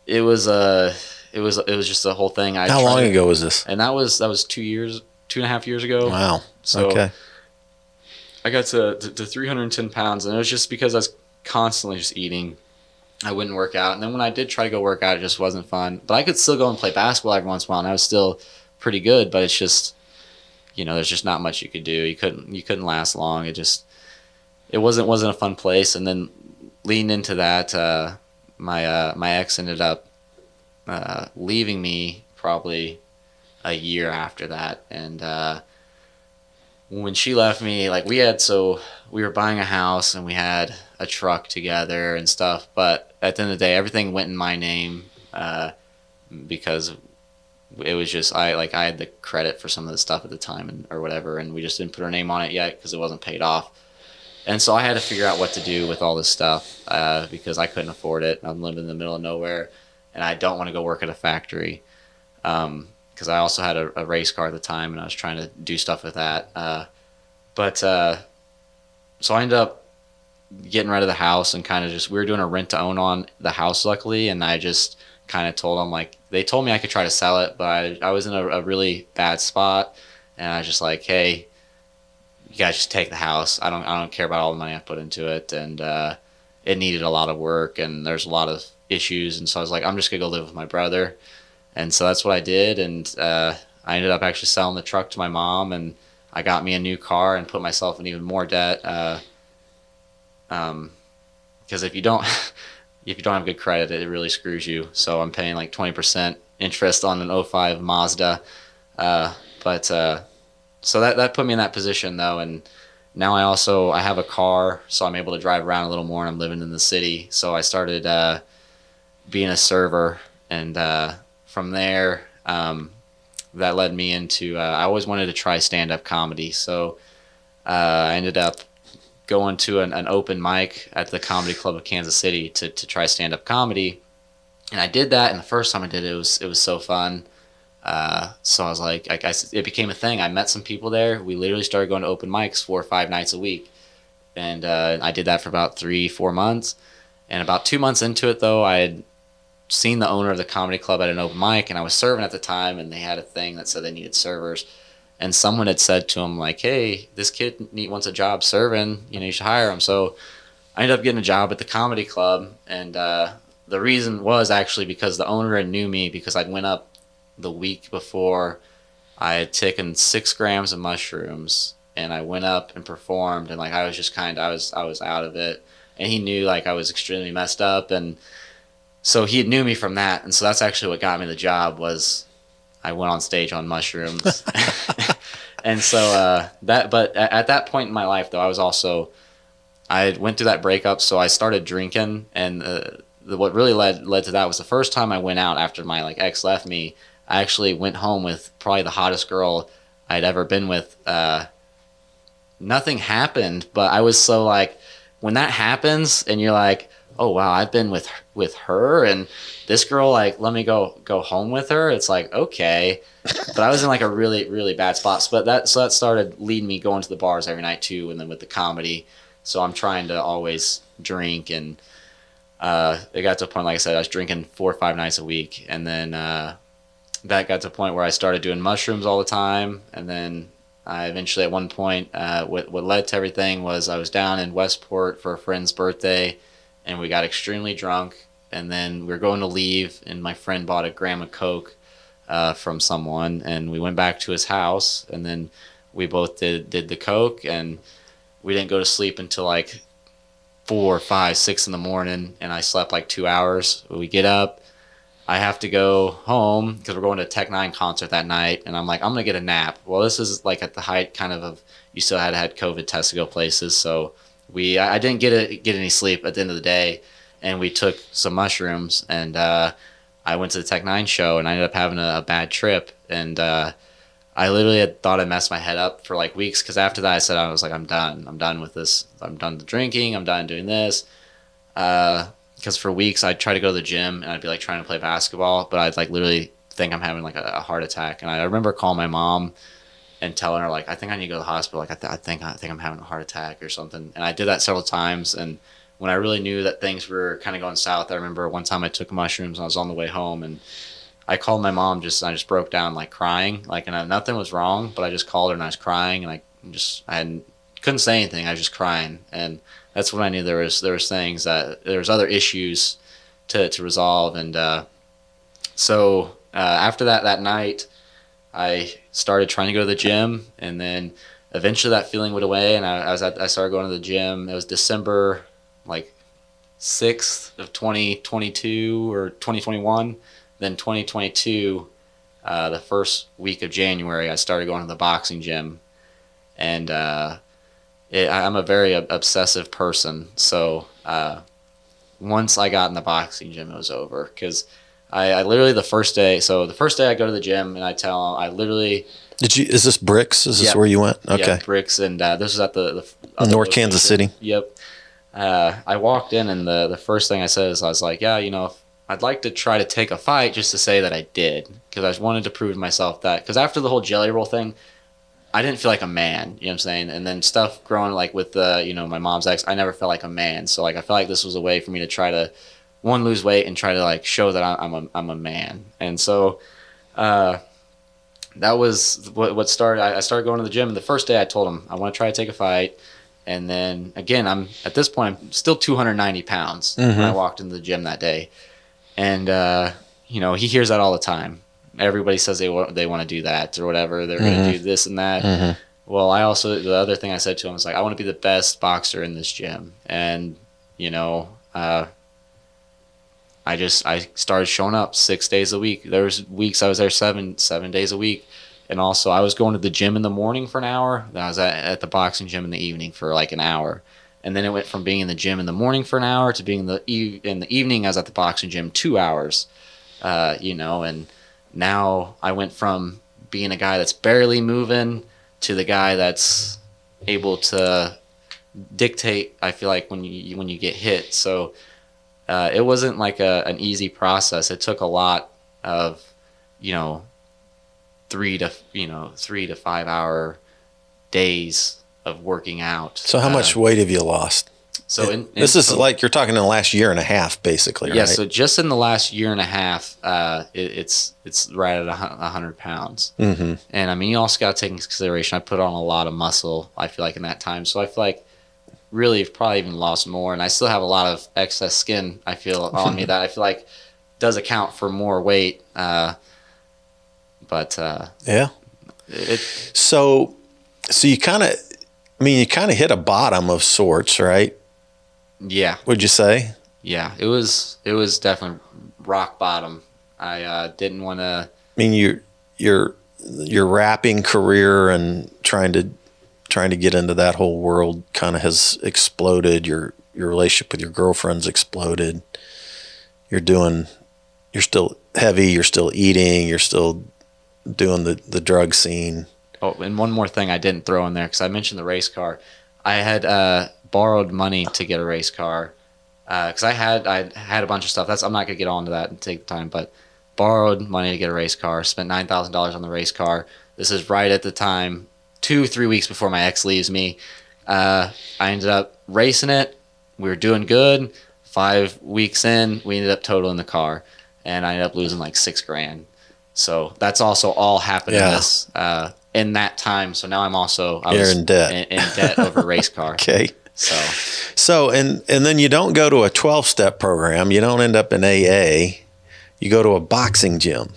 it was just the whole thing. How long ago was this? And that was 2.5 years ago. Wow. So okay. I got to 310 pounds, and it was just because I was constantly just eating. I wouldn't work out. And then when I did try to go work out, it just wasn't fun. But I could still go and play basketball every once in a while, and I was still pretty good, but it's just, there's just not much you could do. You couldn't last long. It wasn't a fun place. And then leading into that, my ex ended up leaving me probably a year after that. And when she left me, we were buying a house and we had a truck together and stuff, but at the end of the day, everything went in my name, because it was just I had the credit for some of the stuff at the time or whatever, and we just didn't put our name on it yet because it wasn't paid off. And so I had to figure out what to do with all this stuff because I couldn't afford it. I'm living in the middle of nowhere, and I don't want to go work at a factory because I also had a race car at the time, and I was trying to do stuff with that. So I ended up getting rid of the house and kind of just, we were doing a rent to own on the house, luckily, and I just kind of told them, like, they told me I could try to sell it, but I was in a really bad spot, and I was just like, hey, you guys just take the house. I don't care about all the money I put into it, and it needed a lot of work, and there's a lot of issues, and so I was like, I'm just gonna go live with my brother, and so that's what I did, and I ended up actually selling the truck to my mom, and I got me a new car and put myself in even more debt, because if you don't have good credit, it really screws you. So I'm paying like 20% interest on an '05 Mazda, so that put me in that position though, and now I have a car, so I'm able to drive around a little more, and I'm living in the city. So I started being a server, and from there, that led me into I always wanted to try stand-up comedy. So I ended up going to an open mic at the Comedy Club of Kansas City to try stand-up comedy, and I did that. And the first time I did it, it was so fun. So I was like, it became a thing. I met some people there. We literally started going to open mics 4 or 5 nights a week. And I did that for about 3-4 months. And about 2 months into it, though, I had seen the owner of the comedy club at an open mic, and I was serving at the time, and they had a thing that said they needed servers. And someone had said to him, like, hey, this kid wants a job serving. You should hire him. So I ended up getting a job at the comedy club. And the reason was actually because the owner knew me, because I'd went up the week before. I had taken 6 grams of mushrooms, and I went up and performed, and like I was just I was out of it, and he knew like I was extremely messed up, and so he knew me from that, and so that's actually what got me the job. Was I went on stage on mushrooms. And so but at that point in my life though, I went through that breakup, so I started drinking, and what really led to that was the first time I went out after my like ex left me. I actually went home with probably the hottest girl I'd ever been with. Nothing happened, but I was so like, when that happens and you're like, oh wow, I've been with her, and this girl, like, let me go home with her. It's like, okay. But I was in like a really, really bad spot. But that started leading me going to the bars every night too, and then with the comedy. So I'm trying to always drink, and it got to a point, like I said, I was drinking 4 or 5 nights a week, and then that got to a point where I started doing mushrooms all the time, and then I eventually, at one point, what led to everything was I was down in Westport for a friend's birthday, and we got extremely drunk, and then we were going to leave, and my friend bought a gram of Coke from someone, and we went back to his house, and then we both did the Coke, and we didn't go to sleep until like 4, 5, 6 in the morning, and I slept like 2 hours. We get up, I have to go home because we're going to a Tech Nine concert that night, and I'm like, I'm gonna get a nap. Well, this is like at the height kind of you still had COVID tests to go places, so I didn't get any sleep at the end of the day, and we took some mushrooms, and I went to the Tech Nine show, and I ended up having a bad trip, and I literally had thought I messed my head up for like weeks, because after that I was like, I'm done with this. I'm done with drinking. I'm done doing this. Because for weeks I'd try to go to the gym, and I'd be like trying to play basketball, but I'd like literally think I'm having like a heart attack. And I remember calling my mom and telling her, like, I think I need to go to the hospital. Like I think I'm having a heart attack or something. And I did that several times. And when I really knew that things were kind of going south, I remember one time I took mushrooms and I was on the way home, and I called my mom, I just broke down like crying, like, and nothing was wrong, but I just called her and I was crying, and couldn't say anything. I was just crying, and that's when I knew there was things that there was other issues to resolve. And so after that night, I started trying to go to the gym, and then eventually that feeling went away, and I started going to the gym. It was December like 6th of 2022 or 2021. Then 2022, the first week of January, I started going to the boxing gym, and I'm a very obsessive person. So once I got in the boxing gym, it was over, because I literally the first day I go to the gym and I tell them, I literally. Is this Bricks? Is this Yep. where you went? Okay. Yeah, Bricks, and this was at the other North Kansas City. Yep. I walked in, and the first thing I said is, I was like, yeah, I'd like to try to take a fight just to say that I did, because I wanted to prove to myself that, because after the whole Jelly Roll thing, I didn't feel like a man, you know what I'm saying? And then stuff growing like with my mom's ex, I never felt like a man. So like I felt like this was a way for me to try to lose weight and try to like show that I'm a man. And so that was what started. I started going to the gym, and the first day I told him I want to try to take a fight. And then again, I'm at this point I'm still 290 pounds when I walked into the gym that day. And he hears that all the time. Everybody says they want to do that or whatever. They're going to do this and that. Well, the other thing I said to him was like, I want to be the best boxer in this gym. And, I started showing up 6 days a week. There was weeks I was there seven days a week. And also I was going to the gym in the morning for an hour. Then I was at the boxing gym in the evening for like an hour. And then it went from being in the gym in the morning for an hour to being in the evening. I was at the boxing gym 2 hours, and now I went from being a guy that's barely moving to the guy that's able to dictate, I feel like, when you get hit. So it wasn't like an easy process. It took a lot of, 3 to 5 hour days of working out. So how much weight have you lost? So this is like you're talking in the last year and a half, basically, right? Yeah. So just in the last year and a half, it's right at 100 pounds. Mm-hmm. And I mean, you also got to take into consideration, I put on a lot of muscle, I feel like, in that time. So I feel like really I've probably even lost more, and I still have a lot of excess skin, I feel, on me that I feel like does account for more weight. Yeah. So you kind of hit a bottom of sorts, right? Yeah. Would you say? Yeah, it was definitely rock bottom. I didn't want to. I mean, your rapping career and trying to get into that whole world kind of has exploded. Your relationship with your girlfriend's exploded. You're still heavy. You're still eating. You're still doing the drug scene. Oh, and one more thing I didn't throw in there, because I mentioned the race car. I had borrowed money to get a race car, because I had a bunch of stuff. I'm not gonna get on to that and take the time, but borrowed money to get a race car. Spent $9,000 on the race car. This is right at the time, 2-3 weeks before my ex leaves me. I ended up racing it. We were doing good. 5 weeks in, we ended up totaling the car, and I ended up losing like $6,000. So that's also all happened in that time. So now I was in debt. In debt over a race car. Okay. So and then you don't go to a 12-step program. You don't end up in AA. You go to a boxing gym.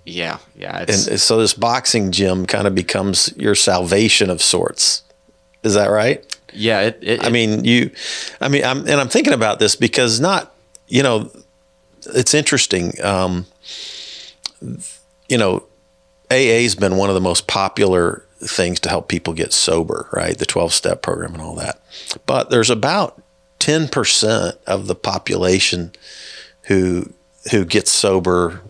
Yeah. And so this boxing gym kind of becomes your salvation of sorts. Is that right? Yeah. I'm thinking about this because it's interesting. AA's been one of the most popular things to help people get sober, right? The 12-step program and all that. But there's about 10% of the population who gets sober,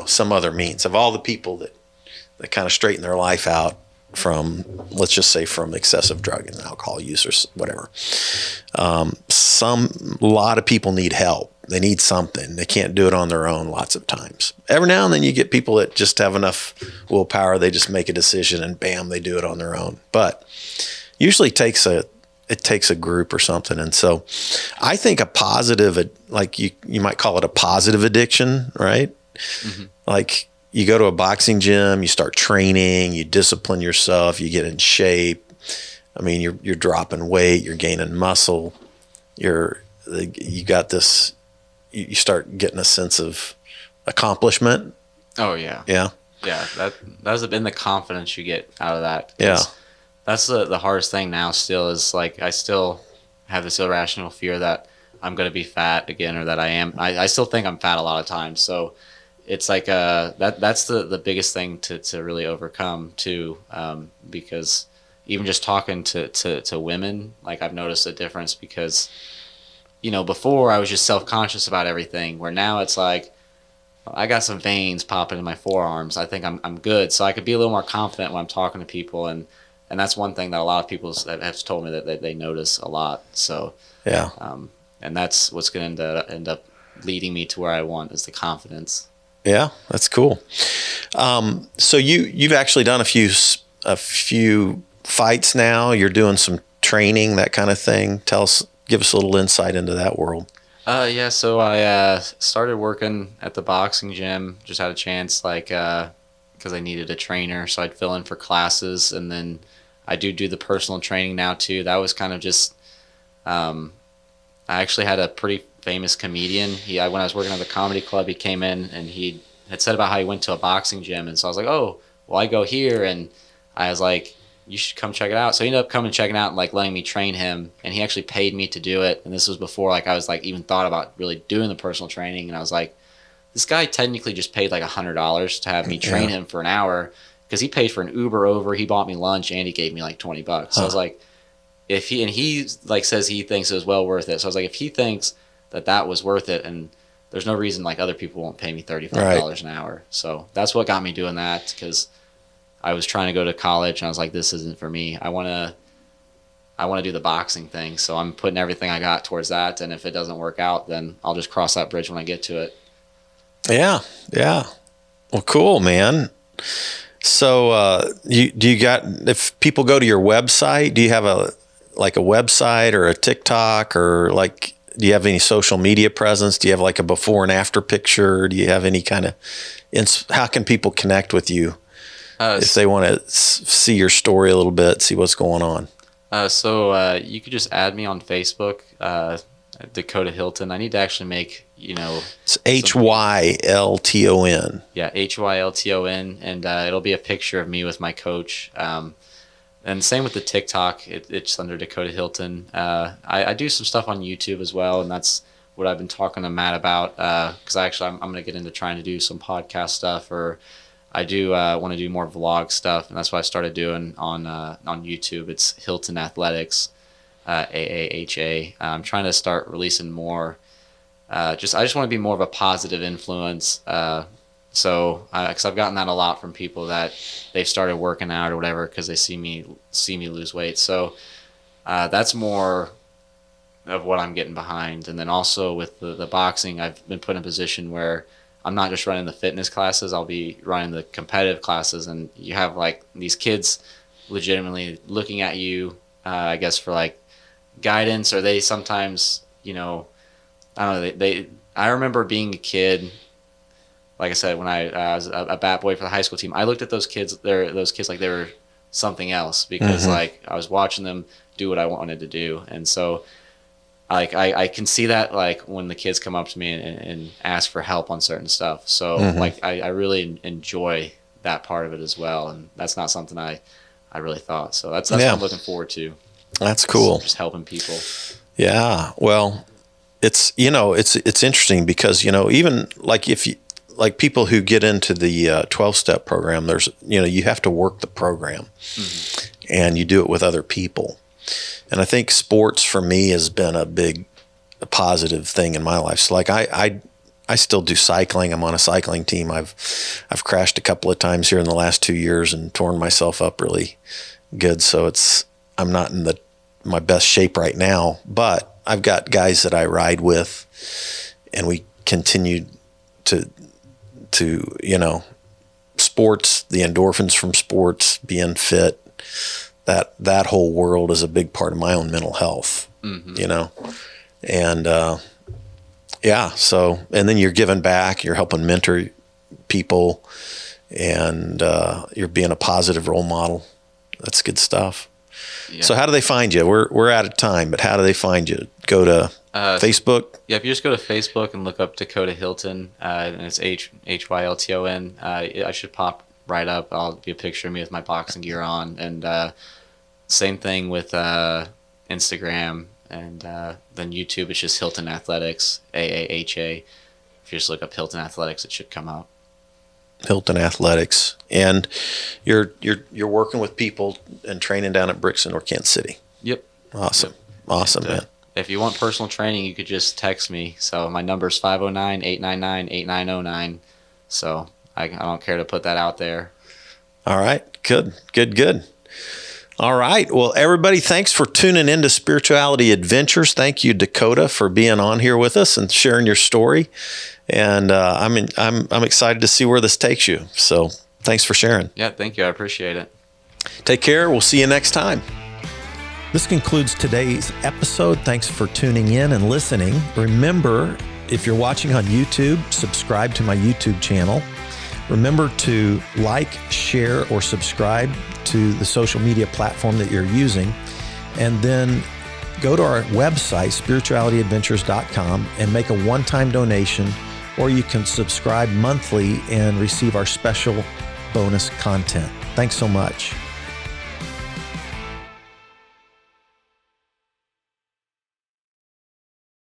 some other means. Of all the people that kind of straighten their life out from, let's just say, from excessive drug and alcohol use or whatever. A lot of people need help. They need something. They can't do it on their own lots of times. Every now and then you get people that just have enough willpower. They just make a decision and bam, they do it on their own. But usually it takes a group or something. And so I think a positive, like you might call it a positive addiction, right? Mm-hmm. Like you go to a boxing gym, you start training, you discipline yourself, you get in shape. I mean, you're dropping weight, you're gaining muscle, you got this. You start getting a sense of accomplishment. Oh yeah. Yeah. Yeah. That's been the confidence you get out of that. Yeah. That's the hardest thing now still is like, I still have this irrational fear that I'm going to be fat again, or that I am. I still think I'm fat a lot of times. So it's like, that's the biggest thing to really overcome too. Because even just talking to women, like I've noticed a difference, because before I was just self-conscious about everything, where now it's like, I got some veins popping in my forearms. I think I'm good. So I could be a little more confident when I'm talking to people. And that's one thing that a lot of people have told me that they notice a lot. So, Yeah. And that's what's going to end up leading me to where I want, is the confidence. Yeah, that's cool. So you've actually done a few fights now. You're doing some training, that kind of thing. Give us a little insight into that world. Yeah. So I started working at the boxing gym. Just had a chance, because I needed a trainer, so I'd fill in for classes, and then I do the personal training now too. That was kind of just. I actually had a pretty famous comedian. When I was working at the comedy club, he came in and he had said about how he went to a boxing gym, and so I was like, oh, well, I go here, and I was like, you should come check it out. So he ended up coming and checking out and letting me train him, and he actually paid me to do it. And this was before I was even thought about really doing the personal training, and I was like, this guy technically just paid $100 to have me train him for an hour, because he paid for an Uber over, he bought me lunch, and he gave me $20. So I was like, if he says he thinks it was well worth it. So I was like, if he thinks that was worth it, and there's no reason other people won't pay me $35 an hour. So that's what got me doing that, because I was trying to go to college and I was like, this isn't for me. I want to do the boxing thing. So I'm putting everything I got towards that. And if it doesn't work out, then I'll just cross that bridge when I get to it. Yeah. Yeah. Well, cool, man. So, if people go to your website, do you have a website or a TikTok, or do you have any social media presence? Do you have a before and after picture? Do you have any kind of, how can people connect with you if they want to see your story a little bit, see what's going on? So you could just add me on Facebook, Dakota Hylton. I need to actually make, it's Hylton. Yeah, Hylton, and it'll be a picture of me with my coach. And same with the TikTok, it's under Dakota Hylton. I do some stuff on YouTube as well, and that's what I've been talking to Matt about, because I'm going to get into trying to do some podcast stuff, or I do want to do more vlog stuff, and that's what I started doing on YouTube. It's Hylton Athletics, AAHA. I'm trying to start releasing more. I just want to be more of a positive influence. So, because I've gotten that a lot from people that they've started working out or whatever because they see me lose weight. So, that's more of what I'm getting behind. And then also with the boxing, I've been put in a position where I'm not just running the fitness classes, I'll be running the competitive classes. And you have these kids legitimately looking at you, I guess, for guidance, or they sometimes, I don't know, I remember being a kid. Like I said, when I was a bat boy for the high school team, I looked at those kids like they were something else, because I was watching them do what I wanted to do. And so I can see that when the kids come up to me and ask for help on certain stuff. So I really enjoy that part of it as well. And that's not something I really thought. So that's what I'm looking forward to. That's cool. Just helping people. Yeah. Well, it's interesting because, even if you, people who get into the 12-step program, there's, you have to work the program, and you do it with other people. And I think sports for me has been a positive thing in my life. So I still do cycling. I'm on a cycling team. I've crashed a couple of times here in the last 2 years and torn myself up really good. So I'm not in my best shape right now, but I've got guys that I ride with, and we continue to sports, the endorphins from sports, being fit, that whole world is a big part of my own mental health, and so, and then you're giving back, you're helping mentor people, and you're being a positive role model. That's good stuff. Yeah. So how do they find you? We're out of time, but how do they find you? Go to Facebook? Yeah, if you just go to Facebook and look up Dakota Hylton, and it's Hylton, I should pop right up. I'll be a picture of me with my boxing gear on. And same thing with Instagram, and then YouTube, it's just Hylton Athletics, AAHA. If you just look up Hylton Athletics, it should come up. Hylton Athletics. And you're working with people and training down at Brixton or Kansas City. Yep. Awesome. Awesome, man. if you want personal training, you could just text me. So my number's 509-899-8909. So I don't care to put that out there. All right. Good. All right. Well, everybody, thanks for tuning into Spirituality Adventures. Thank you, Dakota, for being on here with us and sharing your story. And I'm excited to see where this takes you. So thanks for sharing. Yeah, thank you. I appreciate it. Take care. We'll see you next time. This concludes today's episode. Thanks for tuning in and listening. Remember, if you're watching on YouTube, subscribe to my YouTube channel. Remember to like, share, or subscribe to the social media platform that you're using. And then go to our website, spiritualityadventures.com, and make a one-time donation, or you can subscribe monthly and receive our special bonus content. Thanks so much.